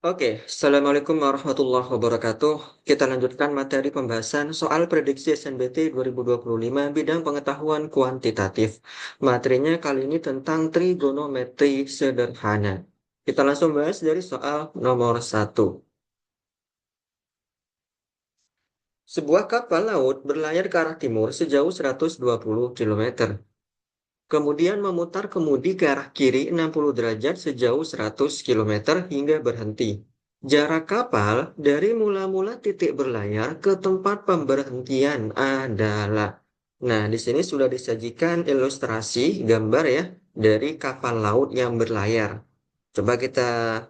Oke, Assalamualaikum warahmatullahi wabarakatuh. Kita lanjutkan materi pembahasan soal prediksi SNBT 2025 bidang pengetahuan kuantitatif. Materinya kali ini tentang trigonometri sederhana. Kita langsung bahas dari soal nomor 1. Sebuah kapal laut berlayar ke arah timur sejauh 120 km. Kemudian memutar kemudi ke arah kiri 60 derajat sejauh 100 km hingga berhenti. Jarak kapal dari mula-mula titik berlayar ke tempat pemberhentian adalah. Nah, di sini sudah disajikan ilustrasi gambar ya dari kapal laut yang berlayar. Coba kita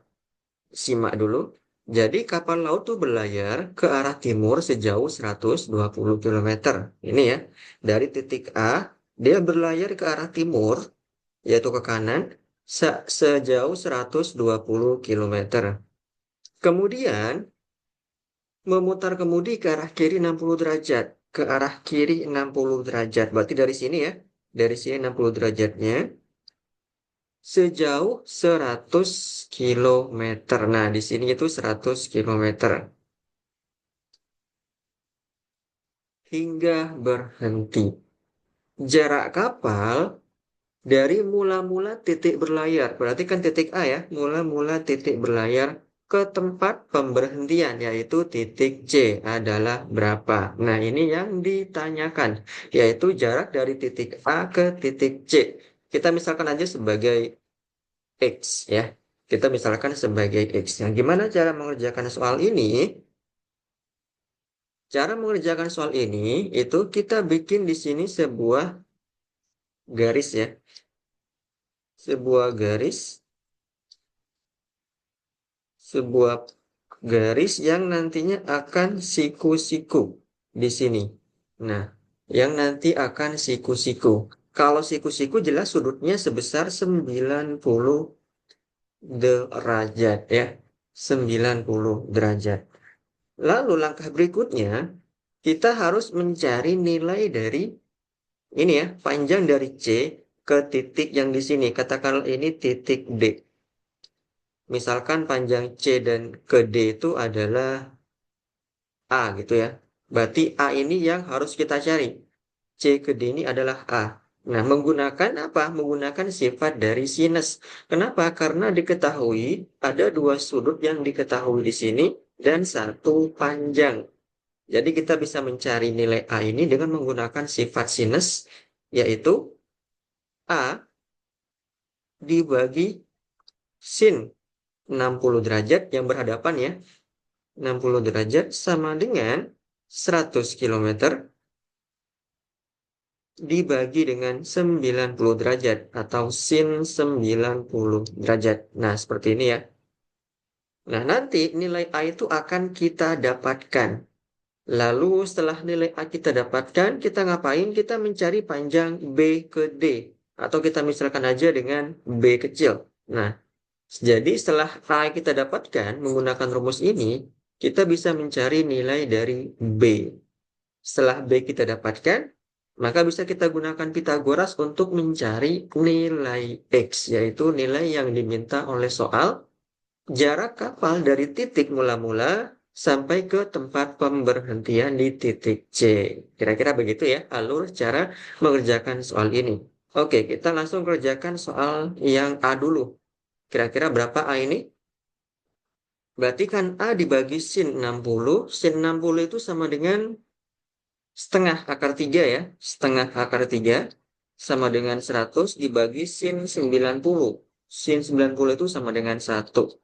simak dulu. Jadi kapal laut tuh berlayar ke arah timur sejauh 120 km. Ini ya, dari titik A, dia berlayar ke arah timur, yaitu ke kanan, sejauh 120 km. Kemudian memutar kemudi ke arah kiri 60 derajat. Ke arah kiri 60 derajat. Berarti dari sini ya, dari sini 60 derajatnya, sejauh 100 km. Nah, di sini itu 100 km. Hingga berhenti. Jarak kapal dari mula-mula titik berlayar, berarti kan titik A ya, mula-mula titik berlayar ke tempat pemberhentian, yaitu titik C adalah berapa? Nah, ini yang ditanyakan, yaitu jarak dari titik A ke titik C. Kita misalkan aja sebagai X ya. Kita misalkan sebagai X. Yang gimana cara mengerjakan soal ini? Cara mengerjakan soal ini itu kita bikin di sini sebuah garis ya. Sebuah garis, sebuah garis yang nantinya akan siku-siku di sini. Nah, yang nanti akan siku-siku. Kalau siku-siku jelas sudutnya sebesar 90 derajat ya. 90 derajat. Lalu langkah berikutnya, kita harus mencari nilai dari ini ya, panjang dari C ke titik yang di sini. Katakanlah ini titik D. Misalkan panjang C dan ke D itu adalah A gitu ya. Berarti A ini yang harus kita cari. C ke D ini adalah A. Nah, menggunakan apa? Menggunakan sifat dari sinus. Kenapa? Karena diketahui ada dua sudut yang diketahui di sini dan satu panjang. Jadi kita bisa mencari nilai A ini dengan menggunakan sifat sinus, yaitu A dibagi sin 60 derajat yang berhadapan ya. 60 derajat sama dengan 100 km dibagi dengan 90 derajat atau sin 90 derajat. Nah, seperti ini ya. Nah, nanti nilai A itu akan kita dapatkan. Lalu setelah nilai A kita dapatkan, kita ngapain? Kita mencari panjang B ke D. Atau kita misalkan aja dengan B kecil. Nah, jadi setelah A kita dapatkan menggunakan rumus ini, kita bisa mencari nilai dari B. Setelah B kita dapatkan, maka bisa kita gunakan Pitagoras untuk mencari nilai X, yaitu nilai yang diminta oleh soal jarak kapal dari titik mula-mula sampai ke tempat pemberhentian di titik C. Kira-kira begitu ya alur cara mengerjakan soal ini. Oke, kita langsung kerjakan soal yang A dulu. Kira-kira berapa A ini? Berarti kan A dibagi sin 60. Sin 60 itu sama dengan setengah akar 3 ya. Setengah akar 3 sama dengan 100 dibagi sin 90. Sin 90 itu sama dengan 1.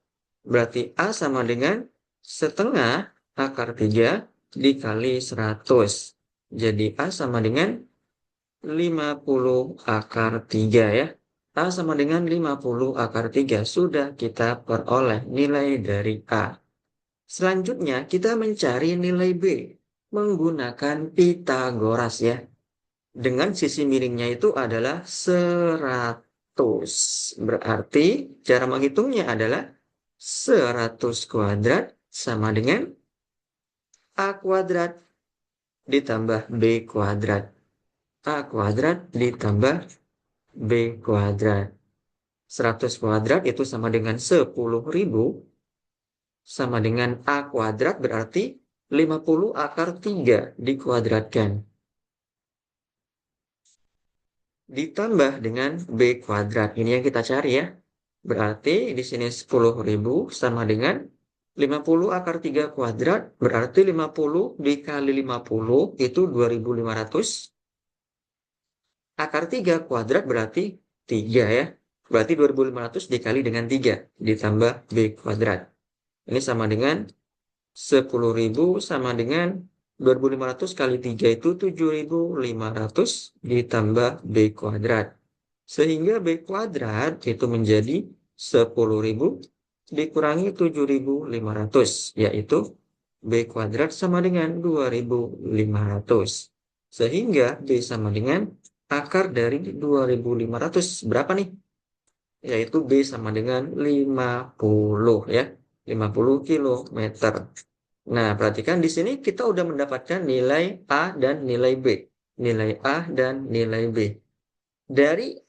Berarti A sama dengan setengah akar 3 dikali 100. Jadi A sama dengan 50 akar 3 ya. A sama dengan 50 akar 3. Sudah kita peroleh nilai dari A. Selanjutnya kita mencari nilai B menggunakan Pitagoras ya. Dengan sisi miringnya itu adalah 100. Berarti cara menghitungnya adalah 100 kuadrat sama dengan A kuadrat ditambah B kuadrat. A kuadrat ditambah B kuadrat. 100 kuadrat itu sama dengan 10.000 sama dengan A kuadrat berarti 50 akar 3 dikuadratkan. Ditambah dengan B kuadrat. Ini yang kita cari ya. Berarti di sini 10.000 sama dengan 50 akar 3 kuadrat. Berarti 50 dikali 50 itu 2.500. Akar 3 kuadrat berarti 3 ya. Berarti 2.500 dikali dengan 3 ditambah B kuadrat. Ini sama dengan 10.000 sama dengan 2.500 kali 3 itu 7.500 ditambah B kuadrat. Sehingga B kuadrat itu menjadi 10.000 dikurangi 7.500, yaitu B kuadrat sama dengan 2.500. Sehingga B sama dengan akar dari 2.500. Berapa nih? Yaitu B sama dengan 50 ya. 50 kilometer. Nah, perhatikan di sini kita udah mendapatkan nilai A dan nilai B. Nilai A dan nilai B. Dari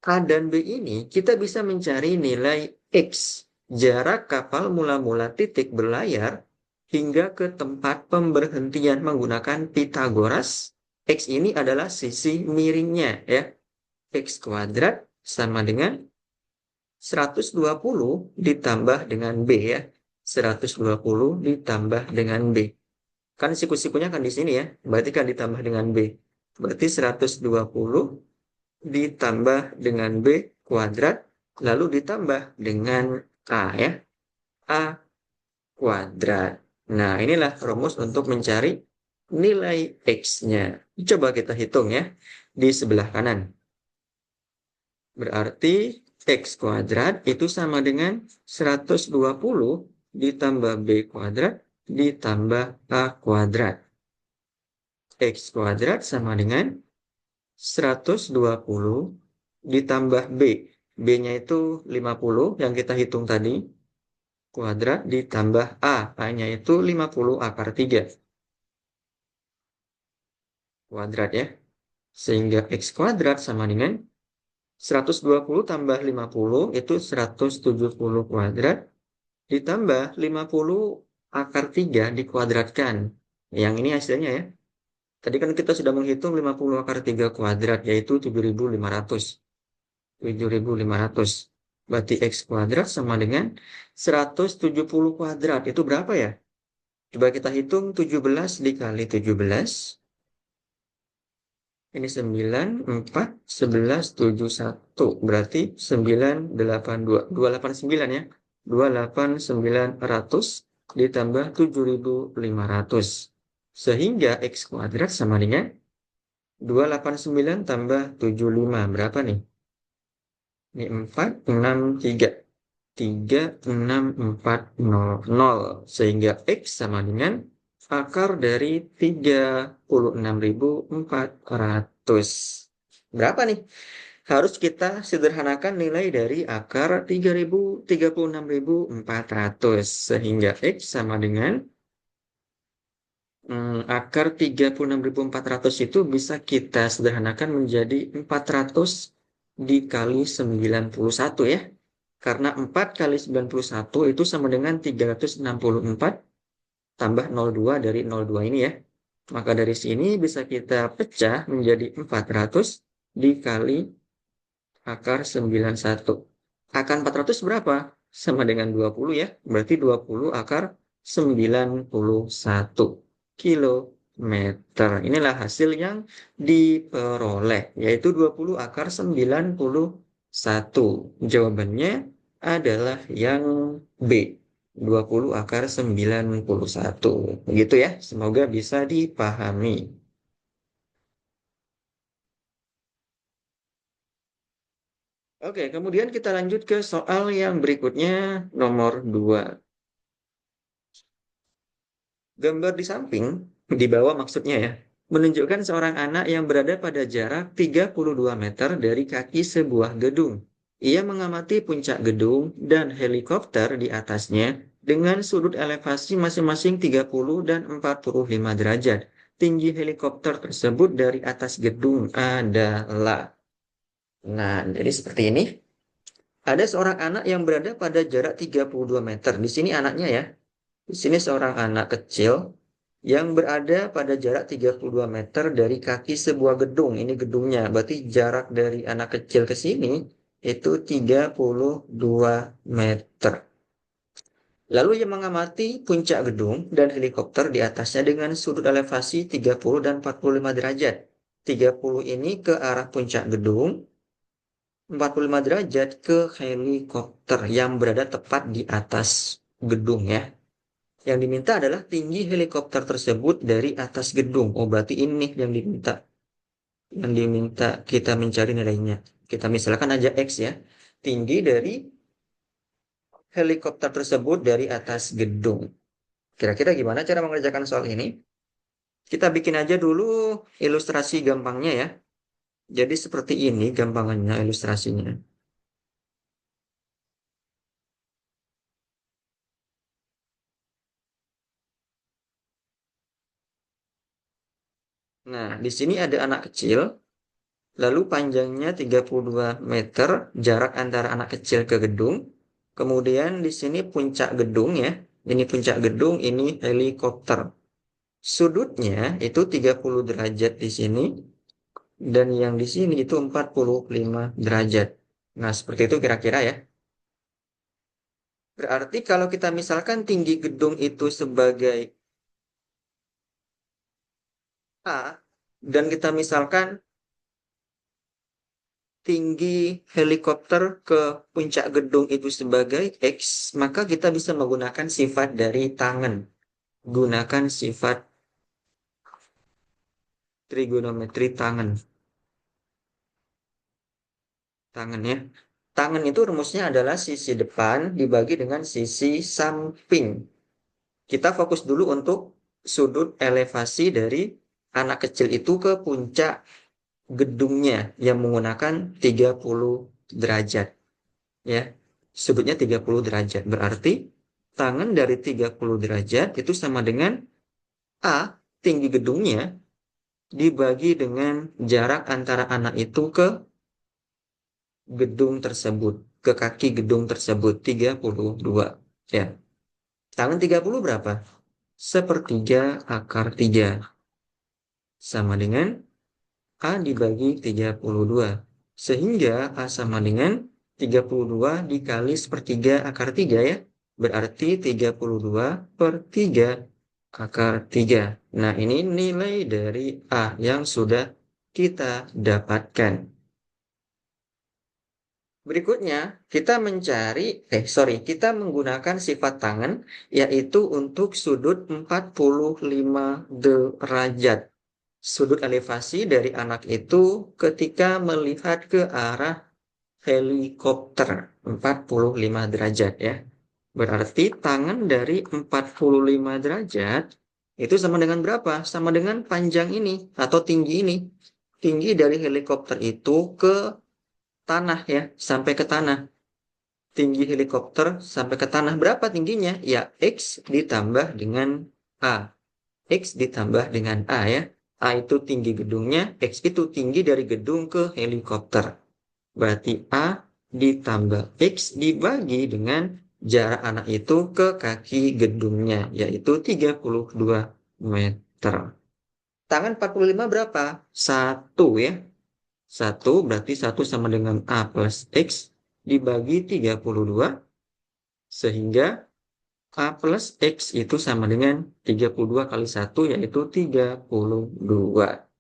A dan B ini kita bisa mencari nilai X. Jarak kapal mula-mula titik berlayar hingga ke tempat pemberhentian menggunakan Pitagoras. X ini adalah sisi miringnya ya. X kuadrat sama dengan 120 ditambah dengan B ya. 120 ditambah dengan B. Kan siku-sikunya kan di sini ya. Berarti kan ditambah dengan B. Berarti 120 ditambah dengan B kuadrat. Lalu ditambah dengan A ya. A kuadrat. Nah, inilah rumus untuk mencari nilai X-nya. Coba kita hitung ya. Di sebelah kanan. Berarti X kuadrat itu sama dengan 120 ditambah B kuadrat ditambah A kuadrat. X kuadrat sama dengan 120 ditambah B. B-nya itu 50 yang kita hitung tadi. Kuadrat ditambah A. A-nya itu 50 akar 3. Kuadrat ya. Sehingga X kuadrat sama dengan 120 tambah 50 itu 170 kuadrat. Ditambah 50 akar 3 dikuadratkan. Yang ini hasilnya ya. Tadi kan kita sudah menghitung 50 akar 3 kuadrat, yaitu 7.500. 7.500. Berarti X kuadrat sama dengan 170 kuadrat. Itu berapa ya? Coba kita hitung 17 dikali 17. Ini 9, 4, 11, 7, 1. Berarti 9, 8, 2. 289 ya. 28900 ditambah 7.500. Sehingga X kuadrat sama dengan 289 tambah 75. Berapa nih? Ini 4, 6, 3. 3, 6, 4, 0, 0. Sehingga X sama dengan akar dari 36.400. Berapa nih? Harus kita sederhanakan nilai dari akar 36.400. Sehingga X sama dengan akar 36.400 itu bisa kita sederhanakan menjadi 400 dikali 91 ya. Karena 4 kali 91 itu sama dengan 364 tambah 02 dari 02 ini ya. Maka dari sini bisa kita pecah menjadi 400 dikali akar 91. Akar 400 berapa? Sama dengan 20 ya. Berarti 20 akar 91 kilometer. Inilah hasil yang diperoleh, yaitu 20 akar 91. Jawabannya adalah yang B. 20 akar 91. Begitu ya, semoga bisa dipahami. Oke, kemudian kita lanjut ke soal yang berikutnya, nomor 2. Gambar di samping, di bawah maksudnya ya, menunjukkan seorang anak yang berada pada jarak 32 meter dari kaki sebuah gedung. Ia mengamati puncak gedung dan helikopter di atasnya dengan sudut elevasi masing-masing 30 dan 45 derajat. Tinggi helikopter tersebut dari atas gedung adalah. Nah, jadi seperti ini. Ada seorang anak yang berada pada jarak 32 meter. Di sini anaknya ya. Di sini seorang anak kecil yang berada pada jarak 32 meter dari kaki sebuah gedung. Ini gedungnya, berarti jarak dari anak kecil ke sini itu 32 meter. Lalu ia mengamati puncak gedung dan helikopter di atasnya dengan sudut elevasi 30 dan 45 derajat. 30 ini ke arah puncak gedung, 45 derajat ke helikopter yang berada tepat di atas gedung ya. Yang diminta adalah tinggi helikopter tersebut dari atas gedung. Oh, berarti ini yang diminta. Yang diminta kita mencari nilainya. Kita misalkan aja X ya. Tinggi dari helikopter tersebut dari atas gedung. Kira-kira gimana cara mengerjakan soal ini? Kita bikin aja dulu ilustrasi gampangnya ya. Jadi seperti ini gampangannya ilustrasinya. Nah, di sini ada anak kecil, lalu panjangnya 32 meter, jarak antara anak kecil ke gedung. Kemudian di sini puncak gedung ya. Ini puncak gedung, ini helikopter. Sudutnya itu 30 derajat di sini, dan yang di sini itu 45 derajat. Nah, seperti itu kira-kira ya. Berarti kalau kita misalkan tinggi gedung itu sebagai A, dan kita misalkan tinggi helikopter ke puncak gedung itu sebagai X, maka kita bisa menggunakan sifat dari tangen. Gunakan sifat trigonometri tangen. Tangen ya. Tangen itu rumusnya adalah sisi depan dibagi dengan sisi samping. Kita fokus dulu untuk sudut elevasi dari anak kecil itu ke puncak gedungnya yang menggunakan 30 derajat ya. Sudutnya 30 derajat. Berarti tangen dari 30 derajat itu sama dengan A, tinggi gedungnya, dibagi dengan jarak antara anak itu ke gedung tersebut, ke kaki gedung tersebut, 32. Ya. Tangen 30 berapa? Sepertiga akar 3. Sama dengan A dibagi 32. Sehingga A sama dengan 32 dikali sepertiga akar 3 ya. Berarti 32 per 3 akar 3. Nah, ini nilai dari A yang sudah kita dapatkan. Berikutnya, kita menggunakan sifat tangen, yaitu untuk sudut 45 derajat. Sudut elevasi dari anak itu ketika melihat ke arah helikopter 45 derajat ya. Berarti tangan dari 45 derajat itu sama dengan berapa? Sama dengan panjang ini atau tinggi ini. Tinggi dari helikopter itu ke tanah ya, sampai ke tanah. Tinggi helikopter sampai ke tanah berapa tingginya? Ya, X ditambah dengan A. X ditambah dengan A ya. A itu tinggi gedungnya, X itu tinggi dari gedung ke helikopter. Berarti A ditambah X dibagi dengan jarak anak itu ke kaki gedungnya, yaitu 32 meter. Tangan 45 berapa? 1 ya. 1 berarti 1 sama dengan A plus X dibagi 32, sehingga A plus X itu sama dengan 32 kali 1, yaitu 32.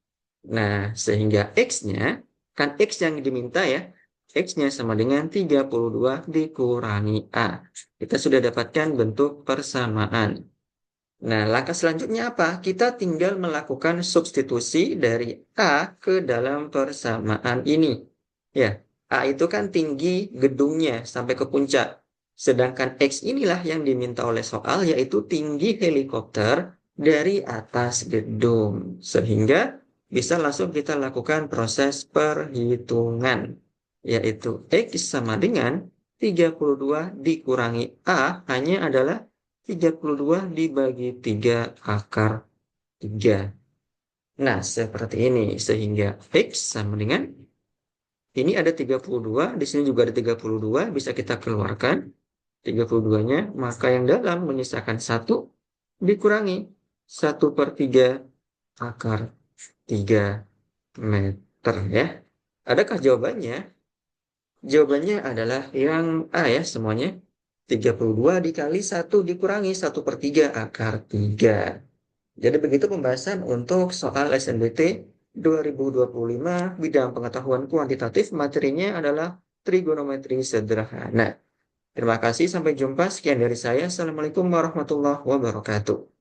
Nah, sehingga X-nya, kan X yang diminta ya, X-nya sama dengan 32 dikurangi A. Kita sudah dapatkan bentuk persamaan. Nah, langkah selanjutnya apa? Kita tinggal melakukan substitusi dari A ke dalam persamaan ini. Ya, A itu kan tinggi gedungnya sampai ke puncak. Sedangkan X inilah yang diminta oleh soal, yaitu tinggi helikopter dari atas gedung. Sehingga bisa langsung kita lakukan proses perhitungan. Yaitu X sama dengan 32 dikurangi A hanya adalah 32 dibagi 3 akar 3. Nah, seperti ini. Sehingga X sama dengan, ini ada 32, di sini juga ada 32, bisa kita keluarkan. 32-nya, maka yang dalam menyisakan 1 dikurangi 1/3 akar 3 meter ya. Adakah jawabannya? Jawabannya adalah yang A ya semuanya. 32 dikali 1 dikurangi 1/3 akar 3. Jadi begitu pembahasan untuk soal SNBT 2025 bidang pengetahuan kuantitatif, materinya adalah trigonometri sederhana. Terima kasih, sampai jumpa. Sekian dari saya. Assalamualaikum warahmatullahi wabarakatuh.